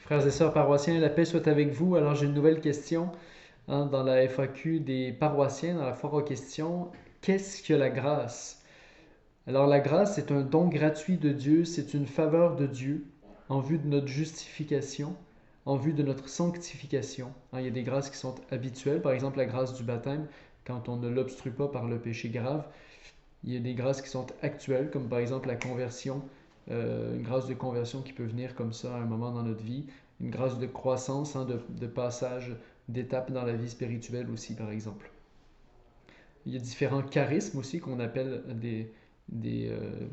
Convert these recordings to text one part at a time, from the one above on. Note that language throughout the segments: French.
Frères et sœurs paroissiens, la paix soit avec vous. Alors j'ai une nouvelle question dans la FAQ des paroissiens, dans la foire aux questions. Qu'est-ce que la grâce? Alors la grâce, c'est un don gratuit de Dieu, c'est une faveur de Dieu en vue de notre justification, en vue de notre sanctification. Il y a des grâces qui sont habituelles, par exemple la grâce du baptême, quand on ne l'obstrue pas par le péché grave. Il y a des grâces qui sont actuelles, comme par exemple la conversion, une grâce de conversion qui peut venir comme ça à un moment dans notre vie, une grâce de croissance, de passage, d'étape dans la vie spirituelle aussi, par exemple. Il y a différents charismes aussi qu'on appelle des, euh,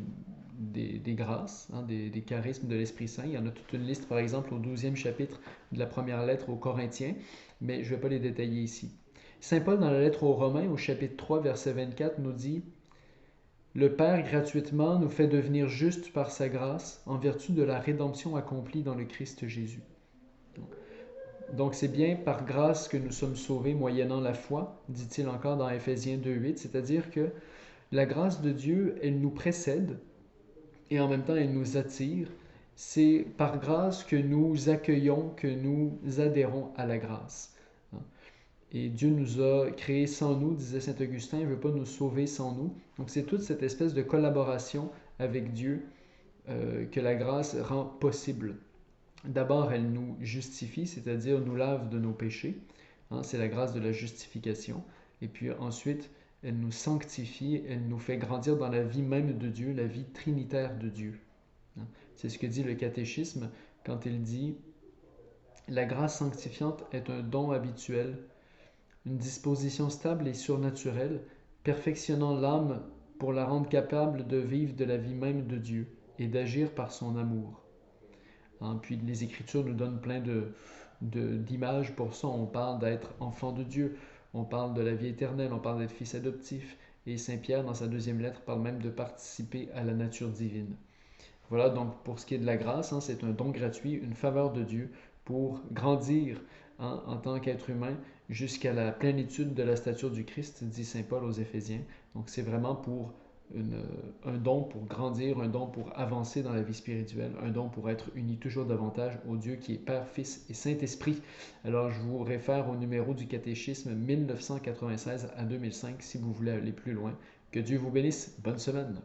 des grâces, des charismes de l'Esprit Saint. Il y en a toute une liste, par exemple, au 12e chapitre de la première lettre aux Corinthiens, mais je ne vais pas les détailler ici. Saint Paul, dans la lettre aux Romains, au chapitre 3, verset 24, nous dit: le Père gratuitement nous fait devenir justes par sa grâce en vertu de la rédemption accomplie dans le Christ Jésus. Donc c'est bien par grâce que nous sommes sauvés moyennant la foi, dit-il encore dans Éphésiens 2.8, c'est-à-dire que la grâce de Dieu, elle nous précède et en même temps elle nous attire. C'est par grâce que nous accueillons, que nous adhérons à la grâce. Et Dieu nous a créés sans nous, disait saint Augustin, il ne veut pas nous sauver sans nous. Donc c'est toute cette espèce de collaboration avec Dieu que la grâce rend possible. D'abord, elle nous justifie, c'est-à-dire nous lave de nos péchés. C'est la grâce de la justification. Et puis ensuite, elle nous sanctifie, elle nous fait grandir dans la vie même de Dieu, la vie trinitaire de Dieu. C'est ce que dit le catéchisme quand il dit: la grâce sanctifiante est un don habituel, une disposition stable et surnaturelle, perfectionnant l'âme pour la rendre capable de vivre de la vie même de Dieu et d'agir par son amour. Puis les Écritures nous donnent plein d'images pour ça. On parle d'être enfant de Dieu, on parle de la vie éternelle, on parle d'être fils adoptif. Et Saint Pierre, dans sa deuxième lettre, parle même de participer à la nature divine. Voilà, donc pour ce qui est de la grâce, c'est un don gratuit, une faveur de Dieu pour grandir en tant qu'être humain jusqu'à la plénitude de la stature du Christ, dit Saint Paul aux Éphésiens. Donc c'est vraiment pour une, un don pour grandir, un don pour avancer dans la vie spirituelle, un don pour être uni toujours davantage au Dieu qui est Père, Fils et Saint-Esprit. Alors je vous réfère au numéro du catéchisme 1996 à 2005 si vous voulez aller plus loin. Que Dieu vous bénisse. Bonne semaine.